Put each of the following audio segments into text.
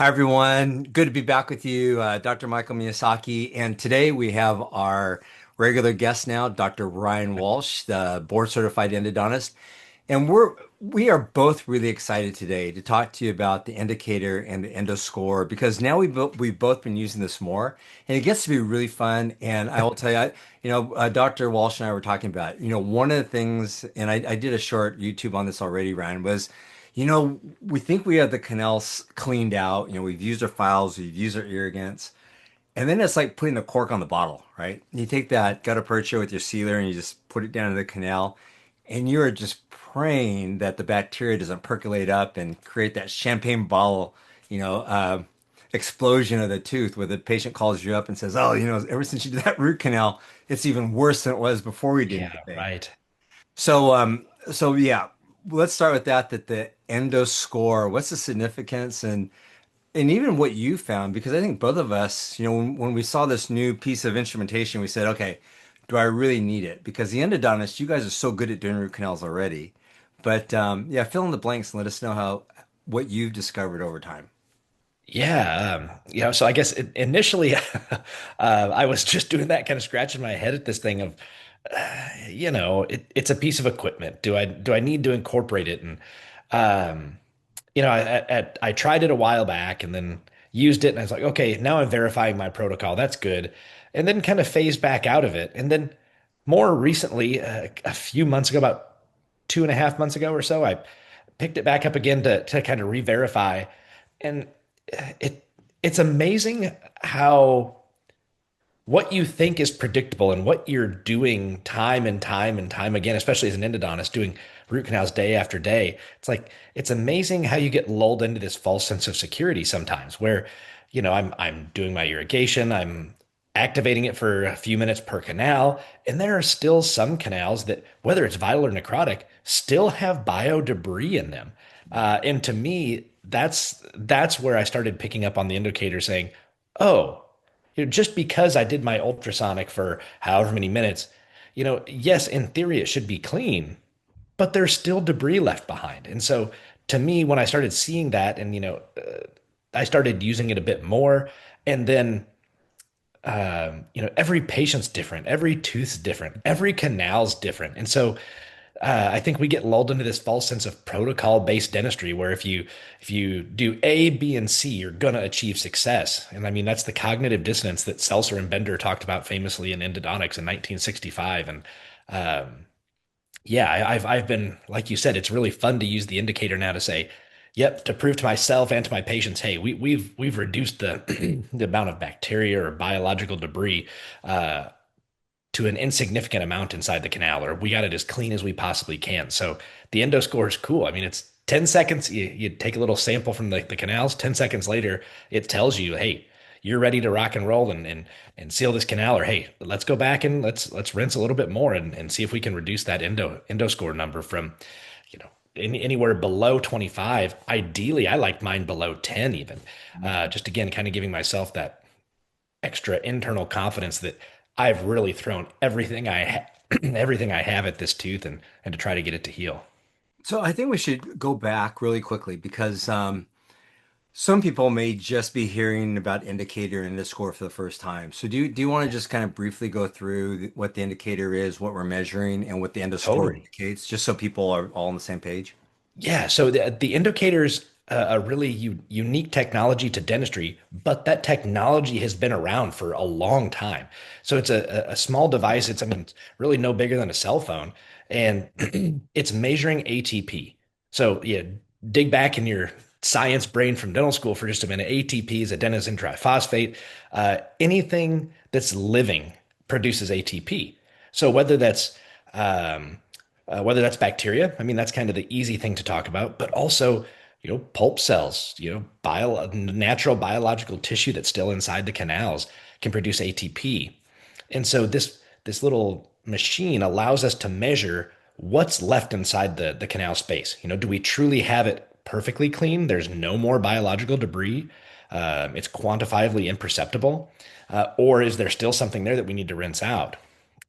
Hi, everyone. Good to be back with you, Dr. Michael Miyasaki. And today we have our regular guest now, Dr. Ryan Walsh, the board certified endodontist. And we are both really excited today to talk to you about the indicator and the endoscore because now we've both been using this more, and it gets to be really fun. And I will tell you, Dr. Walsh and I were talking about, one of the things, and I did a short YouTube on this already, Ryan, was we think we have the canals cleaned out. We've used our files, we've used our irrigants, and then it's like putting the cork on the bottle, right? You take that gutta percha with your sealer and you just put it down in the canal, and you're just praying that the bacteria doesn't percolate up and create that champagne bottle, you know, uh, explosion of the tooth where the patient calls you up and says, "Oh, ever since you did that root canal, it's even worse than it was before we did Yeah, anything." right. So yeah, let's start with that the endo score, what's the significance and even what you found, because I think both of us, when we saw this new piece of instrumentation, we said, okay, do I really need it? Because the endodontist, you guys are so good at doing root canals already. But yeah, fill in the blanks and let us know how what you've discovered over time. Yeah, so I guess initially, I was just doing that, kind of scratching my head at this thing of, it's a piece of equipment. Do I need to incorporate it? And um, I tried it a while back and then used it, and I was like, okay, now I'm verifying my protocol. That's good. And then kind of phased back out of it. And then more recently, a few months ago, about 2.5 months ago or so, I picked it back up again to kind of re-verify. And it's amazing how what you think is predictable and what you're doing time and time and time again, especially as an endodontist doing root canals day after day. It's amazing how you get lulled into this false sense of security sometimes where, I'm doing my irrigation, I'm activating it for a few minutes per canal, and there are still some canals that, whether it's vital or necrotic, still have bio debris in them. And to me, that's where I started picking up on the indicator saying, oh, just because I did my ultrasonic for however many minutes, yes, in theory it should be clean, but there's still debris left behind. And so to me, when I started seeing that and, I started using it a bit more, and then, every patient's different, every tooth's different, every canal's different. And so I think we get lulled into this false sense of protocol-based dentistry, where if you do A, B, and C, you're gonna achieve success. And I mean that's the cognitive dissonance that Seltzer and Bender talked about famously in endodontics in 1965. And um, yeah, I've been, like you said, it's really fun to use the indicator now to say, yep, to prove to myself and to my patients, hey, we've reduced the the amount of bacteria or biological debris. To an insignificant amount inside the canal, or we got it as clean as we possibly can. So the endo score is cool. I mean, it's 10 seconds. You take a little sample from the canals. 10 seconds later, it tells you, hey, you're ready to rock and roll and seal this canal, or hey, let's go back and let's rinse a little bit more and see if we can reduce that endo score number from, anywhere below 25. Ideally, I like mine below 10 even. Just again, kind of giving myself that extra internal confidence that I've really thrown everything I have at this tooth and to try to get it to heal. So I think we should go back really quickly because some people may just be hearing about indicator and the score for the first time. So do you want to just kind of briefly go through what the indicator is, what we're measuring, and what the endoscore Totally. indicates, just so people are all on the same page? Yeah, so the indicator's a really unique technology to dentistry, but that technology has been around for a long time. So it's a small device. I mean, it's really no bigger than a cell phone, and it's measuring ATP. So yeah, dig back in your science brain from dental school for just a minute. ATP is adenosine triphosphate. Anything that's living produces ATP. So um, whether that's bacteria, I mean, that's kind of the easy thing to talk about, but also, pulp cells, natural biological tissue that's still inside the canals can produce ATP. And so this little machine allows us to measure what's left inside the canal space. Do we truly have it perfectly clean? There's no more biological debris. It's quantifiably imperceptible. Or is there still something there that we need to rinse out?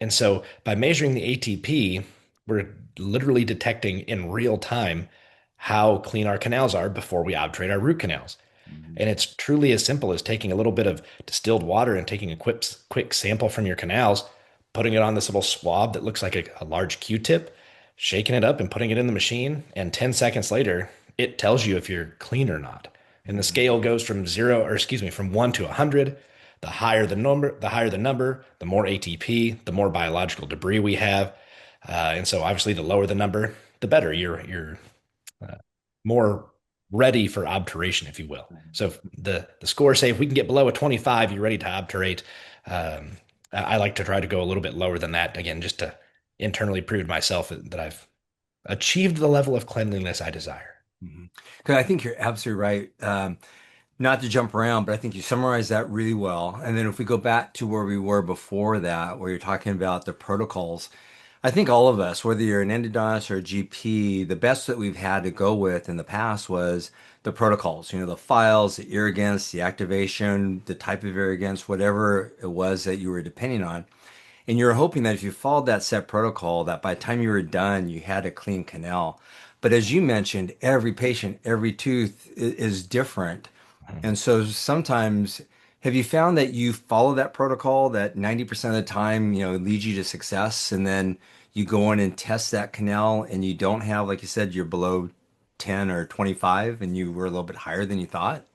And so by measuring the ATP, we're literally detecting in real time how clean our canals are before we obturate our root canals. Mhm. And it's truly as simple as taking a little bit of distilled water and taking a quick sample from your canals, putting it on this little swab that looks like a large Q-tip, shaking it up and putting it in the machine. And 10 seconds later, it tells you if you're clean or not. And the Mhm. scale goes from zero, or excuse me, from 1 to 100. The higher the number, the more ATP, the more biological debris we have. And so obviously the lower the number, the better. You're uh, more ready for obturation, if you will. So if the score, say if we can get below a 25, you're ready to obturate. Um, I like to try to go a little bit lower than that again, just to internally prove to myself that I've achieved the level of cleanliness I desire. Mhm. 'Cause I think you're absolutely right. Not to jump around, but I think you summarized that really well. And then if we go back to where we were before that, where you're talking about the protocols, I think all of us, whether you're an endodontist or a GP, the best that we've had to go with in the past was the protocols, the files, the irrigants, the activation, the type of irrigants, whatever it was that you were depending on. And you were hoping that if you followed that set protocol, that by the time you were done, you had a clean canal. But as you mentioned, every patient, every tooth is different. And so sometimes, have you found that you follow that protocol that 90% of the time, leads you to success, and then you go in and test that canal and you don't have, like you said, you're below 10 or 25 and you were a little bit higher than you thought?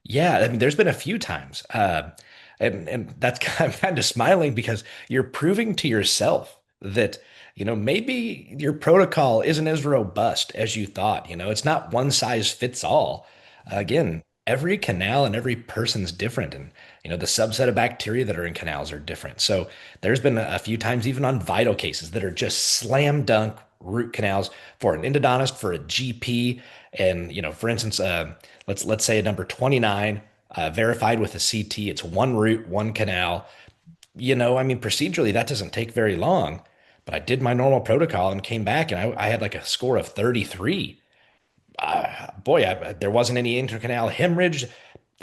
Yeah, I mean, there's been a few times, and that's I'm kind of smiling because you're proving to yourself that maybe your protocol isn't as robust as you thought. It's not one size fits all. Again, every canal and every person's different, and the subset of bacteria that are in canals are different. So there's been a few times, even on vital cases, that are just slam dunk root canals for an endodontist, for a GP, and for instance, let's say a number 29, verified with a CT. It's one root, one canal. I mean, procedurally, that doesn't take very long. But I did my normal protocol and came back, and I had like a score of 33. Boy, there wasn't any intercanal hemorrhage.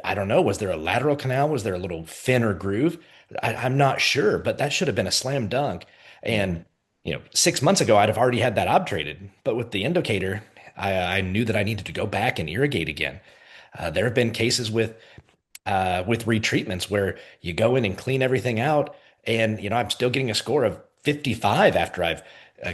I don't know. Was there a lateral canal? Was there a little fin or groove? I'm not sure, but that should have been a slam dunk. Mhm. And 6 months ago, I'd have already had that obturated. But with the Endocator, I knew that I needed to go back and irrigate again. There have been cases with retreatments where you go in and clean everything out, and I'm still getting a score of 55 after I've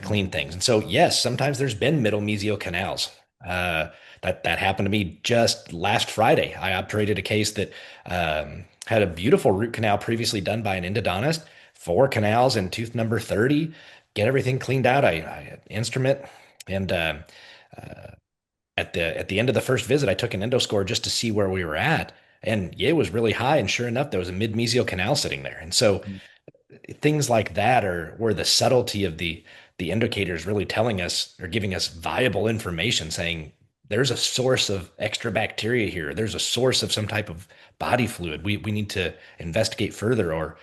cleaned things. And so, yes, sometimes there's been middle mesial canals. Uh, that happened to me just last Friday. I obturated a case that had a beautiful root canal previously done by an endodontist, 4 canals in tooth number 30. Get everything cleaned out. I instrument and at the end of the first visit, I took an endo score just to see where we were at. And yeah, it was really high. And sure enough, there was a mid-mesial canal sitting there. And so things like that are where the subtlety of the indicator is really telling us or giving us viable information, saying there's a source of extra bacteria here. There's a source of some type of body fluid. We need to investigate further or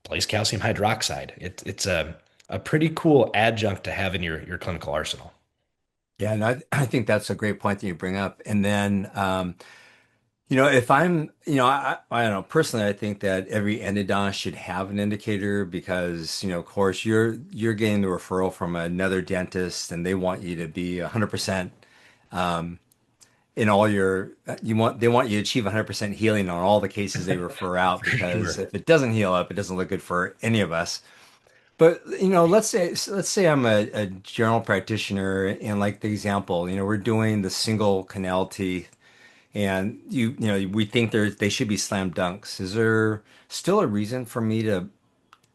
place calcium hydroxide. It's a pretty cool adjunct to have in your clinical arsenal. Yeah, and I think that's a great point that you bring up. And then, if I'm, I don't know, personally, I think that every endodontist should have an indicator because, of course, you're getting the referral from another dentist and they want you to be 100% in all your, they want you to achieve 100% healing on all the cases they refer out For because sure. if it doesn't heal up, it doesn't look good for any of us. But let's say I'm a general practitioner and like the example, we're doing the single canal teeth and we think they should be slam dunks. Is there still a reason for me to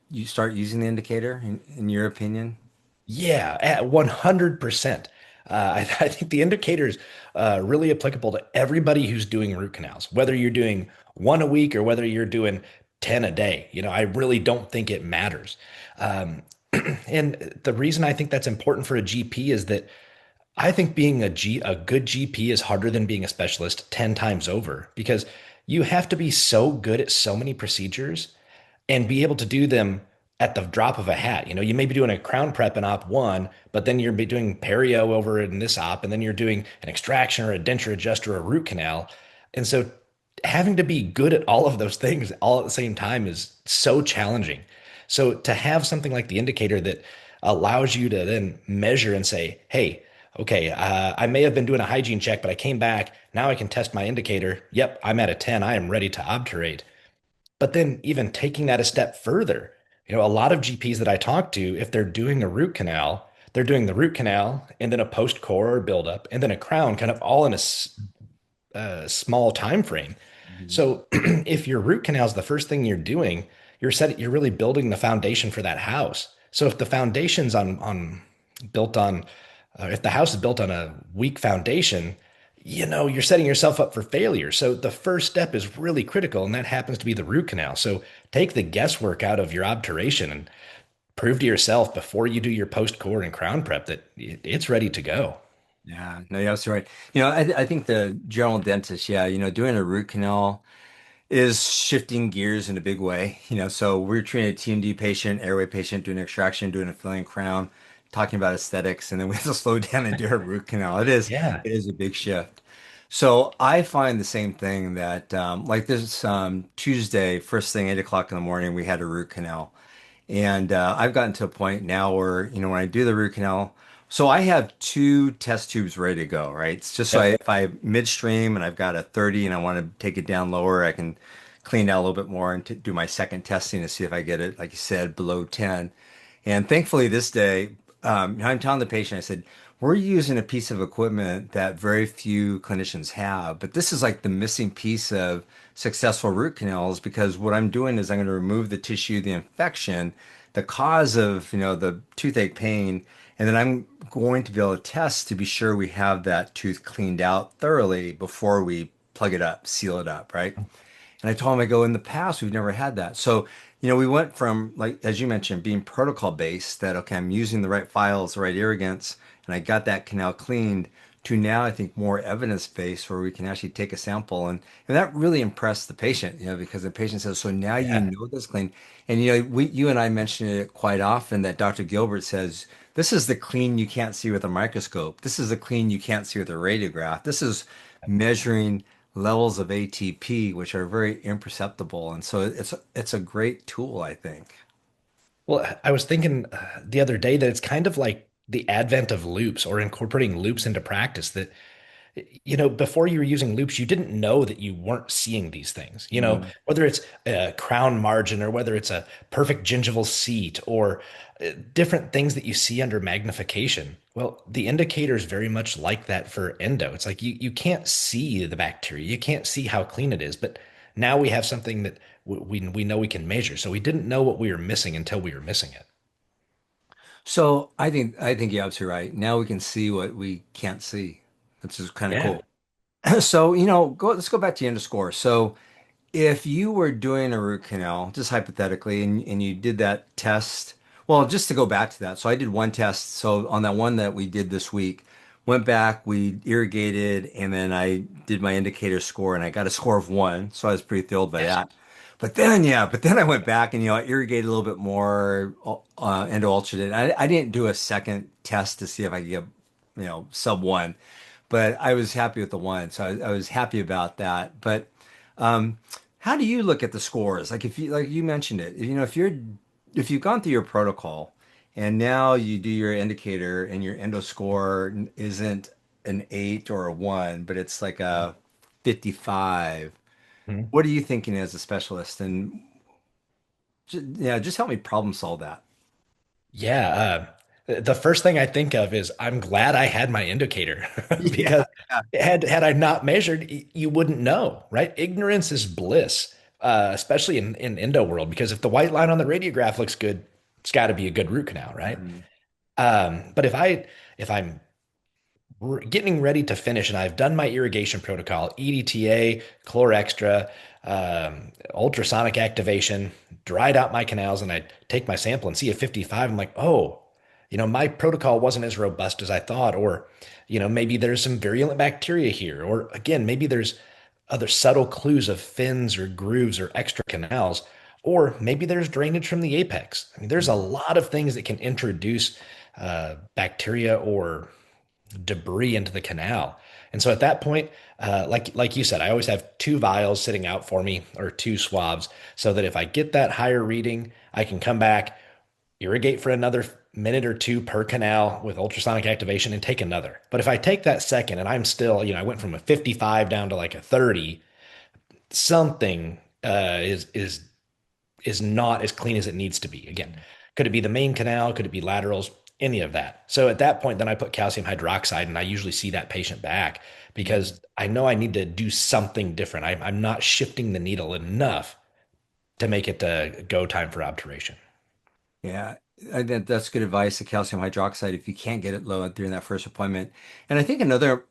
you start using the indicator in your opinion? Yeah, at 100%. I think the indicator is really applicable to everybody who's doing root canals, whether you're doing one a week or whether you're doing 10 a day. I really don't think it matters. Um, and the reason I think that's important for a GP is that I think being a good GP is harder than being a specialist 10 times over because you have to be so good at so many procedures and be able to do them at the drop of a hat. You may be doing a crown prep in op one, but then you're be doing perio over in this op, and then you're doing an extraction or a denture adjuster or a root canal. And so having to be good at all of those things all at the same time is so challenging. So to have something like the indicator that allows you to then measure and say, hey, Okay, I may have been doing a hygiene check, but I came back. Now I can test my indicator. Yep, I'm at a 10. I am ready to obturate. But then even taking that a step further, a lot of GPs that I talk to, if they're doing a root canal, they're doing the root canal and then a post-core buildup and then a crown kind of all in a small time frame. Mhm. So if your root canal is the first thing you're doing, you're really building the foundation for that house. So if the foundation's on built on if the house is built on a weak foundation, you're setting yourself up for failure. So the first step is really critical, and that happens to be the root canal. So take the guesswork out of your obturation and prove to yourself before you do your post-core and crown prep that it's ready to go. Yeah, no, you're absolutely right. I think the general dentist, yeah, doing a root canal is shifting gears in a big way. So we're treating a TMD patient, airway patient, doing extraction, doing a filling crown, talking about aesthetics, and then we have to slow down and do a root canal. Yeah. It is a big shift. So I find the same thing that like this Tuesday, first thing, 8 o'clock in the morning, we had a root canal. And I've gotten to a point now where, when I do the root canal, so I have two test tubes ready to go, right? It's just so Yep. if I midstream and I've got a 30 and I want to take it down lower, I can clean it out a little bit more and do my second testing to see if I get it, like you said, below 10. And thankfully this day, I'm telling the patient, I said, we're using a piece of equipment that very few clinicians have, but this is like the missing piece of successful root canals because what I'm doing is I'm going to remove the tissue, the infection, the cause of, the toothache pain, and then I'm going to be able to test to be sure we have that tooth cleaned out thoroughly before we plug it up, seal it up, right? And I told him, I go, in the past, we've never had that. So, we went from, like, as you mentioned, being protocol based, that, okay, I'm using the right files, the right irrigants, and I got that canal cleaned, to now, I think, more evidence based where we can actually take a sample. And that really impressed the patient, because the patient says, so now you Yeah. know this clean. And, you and I mentioned it quite often that Dr. Gilbert says, this is the clean you can't see with a microscope. This is the clean you can't see with a radiograph. This is measuring levels of ATP, which are very imperceptible. And so it's a great tool, I think. Well, I was thinking the other day that it's kind of like the advent of loops or incorporating loops into practice that before you were using loops, you didn't know that you weren't seeing these things. Mm. Whether it's a crown margin or whether it's a perfect gingival seat or different things that you see under magnification. Well, the indicator is very much like that for endo. It's like you can't see the bacteria, you can't see how clean it is, but now we have something that we know we can measure. So we didn't know what we were missing until we were missing it. So I think you're absolutely right. Now we can see what we can't see, which is kind of Yeah. cool. So, let's go back to the underscore. So if you were doing a root canal, just hypothetically, and you did that test, well, just to go back to that. So I did one test. So on that one that we did this week, went back, we irrigated, and then I did my indicator score, and I got a score of 1. So I was pretty thrilled by Yes. that. But then I went back and, I irrigated a little bit more, endo ultrated. I didn't do a second test to see if I could get, sub 1, but I was happy with the 1. So I was happy about that. But um, how do you look at the scores? Like if you like you mentioned it, if you've gone through your protocol and now you do your indicator and your endo score isn't an 8 or a 1, but it's like a 55. Mhm. What are you thinking as a specialist? And just help me problem solve that. Yeah, the first thing I think of is I'm glad I had my indicator Yeah. because had I not measured, you wouldn't know, right? Ignorance is bliss, especially in endo world, because if the white line on the radiograph looks good, it's got to be a good root canal, right? Mhm. But if I'm getting ready to finish and I've done my irrigation protocol, EDTA, Chlor Extra, ultrasonic activation, dried out my canals, and I take my sample and see a 55. I'm like, oh, my protocol wasn't as robust as I thought. Or, maybe there's some virulent bacteria here. Or again, maybe there's other subtle clues of fins or grooves or extra canals. Or maybe there's drainage from the apex. I mean, there's a lot of things that can introduce bacteria or debris into the canal. And so at that point, like you said, I always have two vials sitting out for me or two swabs so that if I get that higher reading, I can come back, irrigate for another minute or two per canal with ultrasonic activation and take another. But if I take that second and I'm still, I went from a 55 down to like a 30, something is not as clean as it needs to be. Again, could it be the main canal? Could it be laterals? Any of that. So at that point, then I put calcium hydroxide, and I usually see that patient back because I know I need to do something different. I'm not shifting the needle enough to make it go time for obturation. Yeah, I think that's good advice. The calcium hydroxide, if you can't get it low during that first appointment. And I think another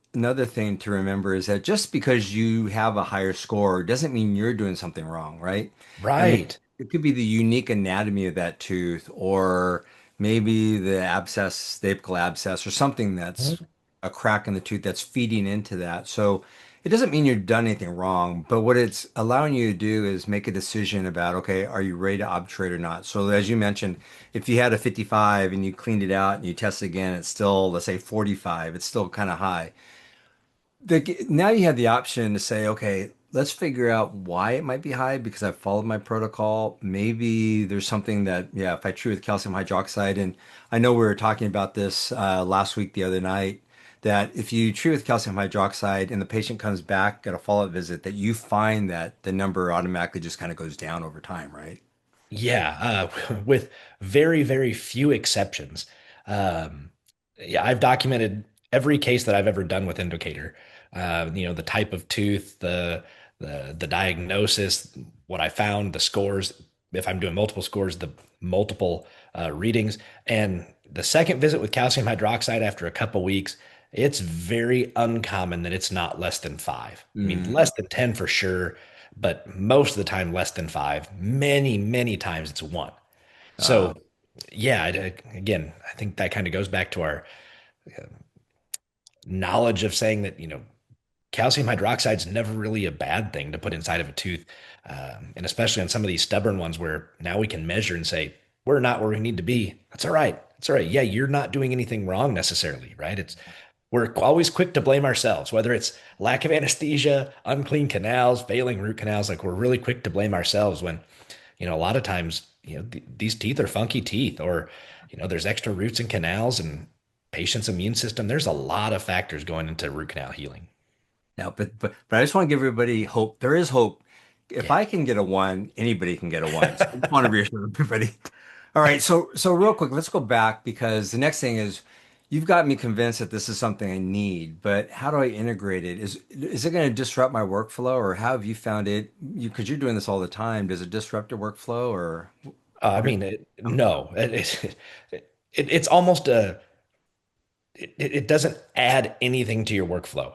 thing to remember is that just because you have a higher score doesn't mean you're doing something wrong, right? I mean, Right. it could be the unique anatomy of that tooth, or maybe the abscess, the apical abscess, or something that's a crack in the tooth that's feeding into that. So it doesn't mean you've done anything wrong, but what it's allowing you to do is make a decision about, okay, are you ready to obturate or not? So as you mentioned, if you had a 55 and you cleaned it out and you test again, it's still, let's say 45, it's still kind of high. Now you have the option to say, okay, let's figure out why it might be high because I've followed my protocol. Maybe there's something that, yeah, if I treat with calcium hydroxide, and I know we were talking about this last week, the other night, that if you treat with calcium hydroxide and the patient comes back at a follow-up visit, that you find that the number automatically just kind of goes down over time, right? Yeah, with very, very few exceptions. Um, yeah, I've documented every case that I've ever done with Endocator. The type of tooth, the diagnosis, what I found, the scores. If I'm doing multiple scores, the multiple readings, and the second visit with calcium hydroxide after a couple weeks, it's very uncommon that it's not less than five. I mean, Mm. less than 10 for sure, but most of the time less than five. Many, many times it's one. Uh, So, yeah, again, I think that kind of goes back to our knowledge of saying that, calcium hydroxide is never really a bad thing to put inside of a tooth. And especially on some of these stubborn ones where now we can measure and say, we're not where we need to be. That's all right. That's all right. Yeah, you're not doing anything wrong necessarily, right? We're always quick to blame ourselves, whether it's lack of anesthesia, unclean canals, failing root canals. Like we're really quick to blame ourselves when, a lot of times, these teeth are funky teeth, or, there's extra roots and canals and patient's immune system. There's a lot of factors going into root canal healing. Now, but I just want to give everybody hope. There is hope. If Yeah. I can get a one, anybody can get a one. So I just want to reassure everybody. All right, so real quick, let's go back because the next thing is you've got me convinced that this is something I need, but how do I integrate it? Is it going to disrupt my workflow, or how have you found it? Because you're doing this all the time. Does it disrupt your workflow, or I what are mean, no, it's almost it doesn't add anything to your workflow.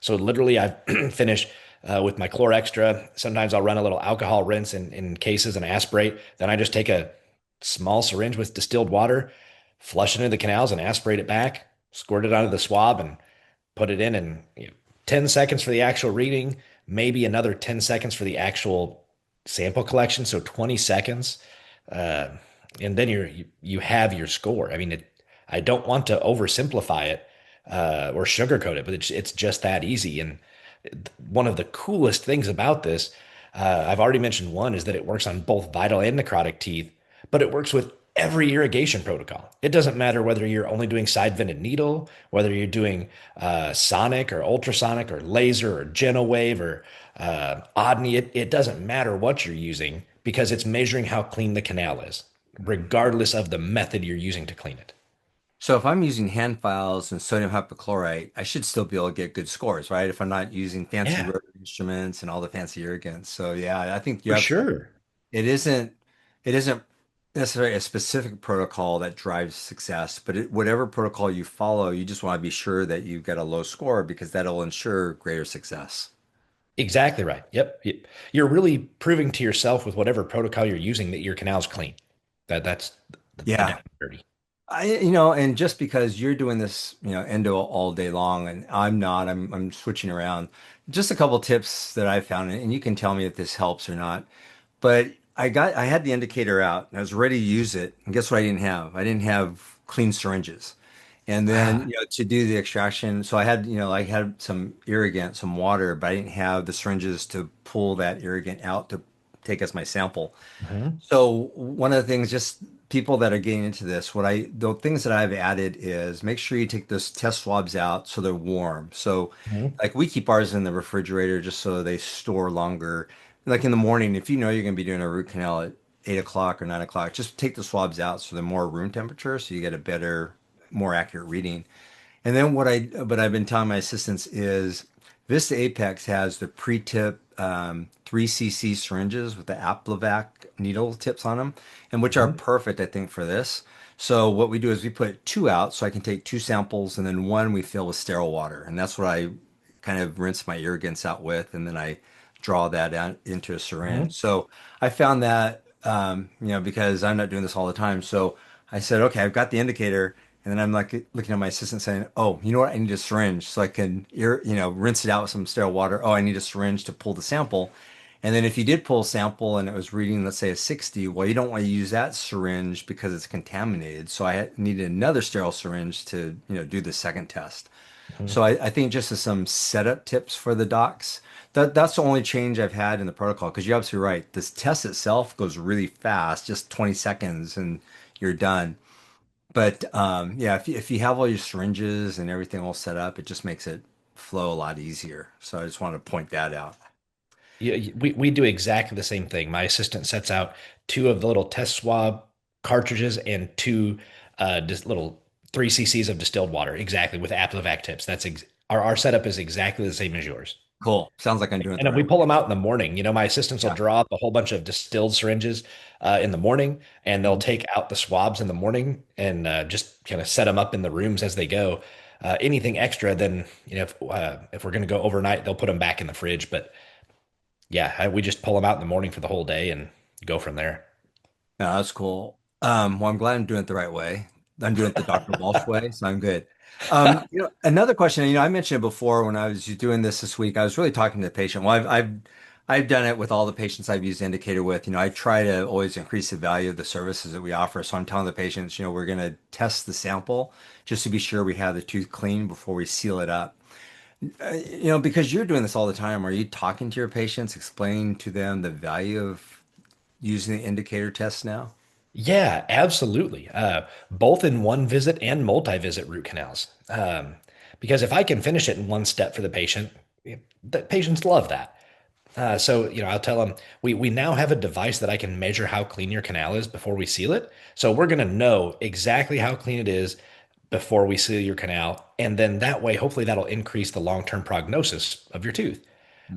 So literally, I finish with my Chlor Extra. Sometimes I'll run a little alcohol rinse in cases and aspirate. Then I just take a small syringe with distilled water, flush it into the canals, and aspirate it back. Squirt it onto the swab and put it in, and 10 seconds for the actual reading, maybe another 10 seconds for the actual sample collection. So 20 seconds. Uh, and then you have your score. I mean, I don't want to oversimplify it or sugarcoat it, but it's just that easy. And one of the coolest things about this, I've already mentioned one, is that it works on both vital and necrotic teeth, but it works with every irrigation protocol. It doesn't matter whether you're only doing side vented needle, whether you're doing sonic or ultrasonic or laser or genowave or odney. It doesn't matter what you're using because it's measuring how clean the canal is, regardless of the method you're using to clean it. so if I'm using hand files and sodium hypochlorite, I should still be able to get good scores, right? If I'm not using fancy Yeah, rotary instruments and all the fancy irrigants. So yeah, I think you for have sure. it isn't necessarily a specific protocol that drives success, but whatever protocol you follow, you just want to be sure that you've got a low score because that'll ensure greater success. Exactly right. Yep. You're really proving to yourself with whatever protocol you're using that your canal's clean. That's the down Yeah. and dirty. And just because you're doing this, endo all day long and I'm not, I'm switching around. Just a couple tips that I found, and you can tell me if this helps or not. But I had the indicator out and I was ready to use it. And guess what I didn't have? I didn't have clean syringes. And then, Ah, to do the extraction, so I had some irrigant, some water, but I didn't have the syringes to pull that irrigant out to take as my sample. mhm. So one of the things, just people that are getting into this, the things that I've added is make sure you take those test swabs out so they're warm. So, Mhm. like we keep ours in the refrigerator just so they store longer. Like in the morning, if you know you're going to be doing a root canal at 8 o'clock or 9 o'clock, just take the swabs out so they're more room temperature so you get a better, more accurate reading. And then what I've been telling my assistants is Vista Apex has the pre-tip 3 cc syringes with the Aplavac needle tips on them, and which are Mhm. perfect, I think, for this. So what we do is we put two out so I can take two samples, and then one we fill with sterile water, and that's what I kind of rinse my irrigants out with, and then I draw that out into a syringe. Mhm. So I found that because I'm not doing this all the time, so I said, okay, I've got the indicator. And then I'm like looking at my assistant saying, "Oh, you know what? I need a syringe so I can, rinse it out with some sterile water. Oh, I need a syringe to pull the sample." And then if you did pull a sample and it was reading, let's say a 60, well, you don't want to use that syringe because it's contaminated. So needed another sterile syringe to, do the second test. Mhm. So I think just as some setup tips for the docs, that's the only change I've had in the protocol. Because you're absolutely right. This test itself goes really fast, just 20 seconds and you're done. But yeah, if you have all your syringes and everything all set up, it just makes it flow a lot easier. So I just wanted to point that out. Yeah, we do exactly the same thing. My assistant sets out two of the little test swab cartridges and two just little 3 cc's of distilled water, exactly with Aplavac tips. Our setup is exactly the same as yours. Cool. Sounds like I'm doing it And the then we right pull way. them out in the morning. My assistants will Yeah. draw up a whole bunch of distilled syringes in the morning, and they'll Mhm. take out the swabs in the morning and just kind of set them up in the rooms as they go. Anything extra, then if we're going to go overnight, they'll put them back in the fridge. But yeah, we just pull them out in the morning for the whole day and go from there. Yeah, that's cool. Well, I'm glad I'm doing it the right way. I'm doing it the Dr. Walsh way, so I'm good. Another question, I mentioned it before when I was doing this week, I was really talking to the patient. Well, I've done it with all the patients I've used Indicator with. I try to always increase the value of the services that we offer. So I'm telling the patients, we're going to test the sample just to be sure we have the tooth clean before we seal it up. Because you're doing this all the time, are you talking to your patients, explaining to them the value of using the indicator test now? Yeah, absolutely. Both in one visit and multi-visit root canals. Because if I can finish it in one step for the patient, the patients love that. I'll tell them we now have a device that I can measure how clean your canal is before we seal it. So we're going to know exactly how clean it is before we seal your canal. And then that way, hopefully that'll increase the long-term prognosis of your tooth.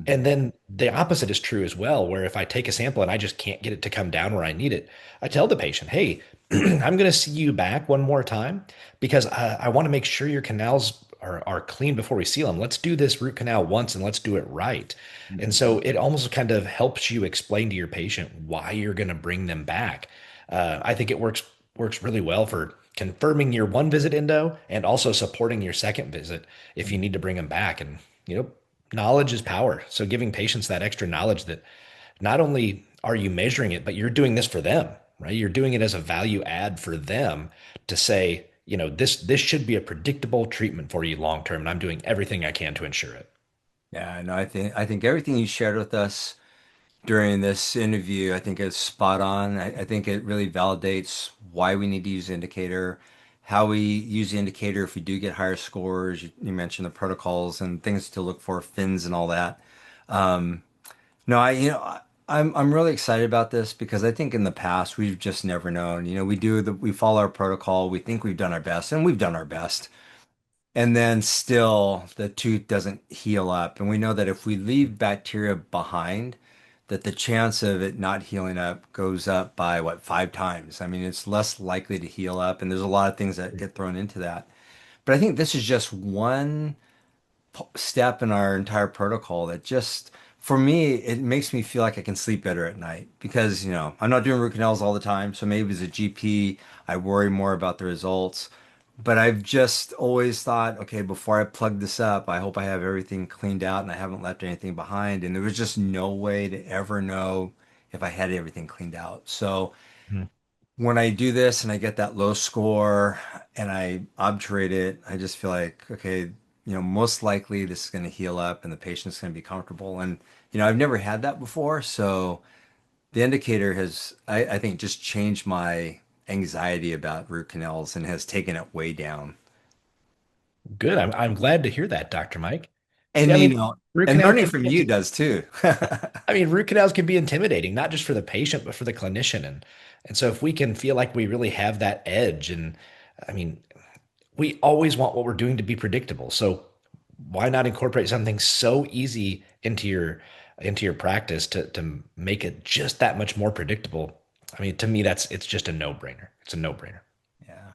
And then the opposite is true as well, where if I take a sample and I just can't get it to come down where I need it, I tell the patient, hey, I'm going to see you back one more time because I want to make sure your canals are clean before we seal them. Let's do this root canal once and let's do it right. And Mhm. so it almost kind of helps you explain to your patient why you're going to bring them back. I think it works really well for confirming your one visit endo and also supporting your second visit if you need to bring them back. And you know, knowledge is power. So giving patients that extra knowledge that not only are you measuring it, but you're doing this for them, right? You're doing it as a value add for them to say, this should be a predictable treatment for you long term, and I'm doing everything I can to ensure it. Yeah, no, I think everything you shared with us during this interview, I think is spot on. I think it really validates why we need to use the indicator, how we use the indicator if we do get higher scores. You mentioned the protocols and things to look for, fins and all that. Um, no, I'm really excited about this because I think in the past we've just never known. We follow our protocol, we think we've done our best, and we've done our best. And then still the tooth doesn't heal up. And we know that if we leave bacteria behind, that the chance of it not healing up goes up by what, 5 times. I mean, it's less likely to heal up. And there's a lot of things that get thrown into that. But I think this is just one step in our entire protocol that just, for me, it makes me feel like I can sleep better at night because, I'm not doing root canals all the time. So maybe as a GP, I worry more about the results. But I've just always thought, okay, before I plug this up, I hope I have everything cleaned out and I haven't left anything behind. And there was just no way to ever know if I had everything cleaned out. So Mhm. when I do this and I get that low score and I obturate it, I just feel like, okay, most likely this is going to heal up and the patient's going to be comfortable. And, I've never had that before. So the indicator has, I think, just changed my anxiety about root canals and has taken it way down. Good. I'm glad to hear that, Dr. Mike. Yeah, And I mean, you know, root and canal learning can from be you does too. I mean, root canals can be intimidating, not just for the patient, but for the clinician. And so if we can feel like we really have that edge, and I mean, we always want what we're doing to be predictable. So why not incorporate something so easy into your practice to make it just that much more predictable? I mean, to me, it's just a no-brainer. It's a no-brainer. Yeah.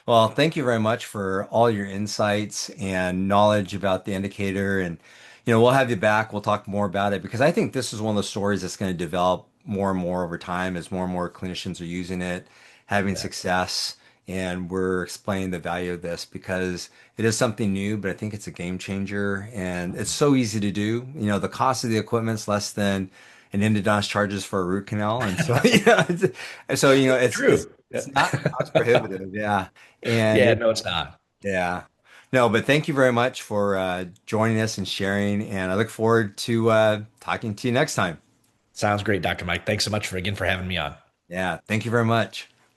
Well, thank you very much for all your insights and knowledge about the indicator. And, we'll have you back. We'll talk more about it because I think this is one of the stories that's going to develop more and more over time as more and more clinicians are using it, having Yeah. success. And we're explaining the value of this because it is something new, but I think it's a game changer and it's so easy to do. The cost of the equipment's less than an endodontist charges for a root canal. And so, it's, it's, True. it's not cost prohibitive. Yeah. And Yeah, it, no, it's not. yeah. No, but thank you very much for joining us and sharing. And I look forward to talking to you next time. Sounds great, Dr. Mike. Thanks so much for having me on. Yeah. Thank you very much.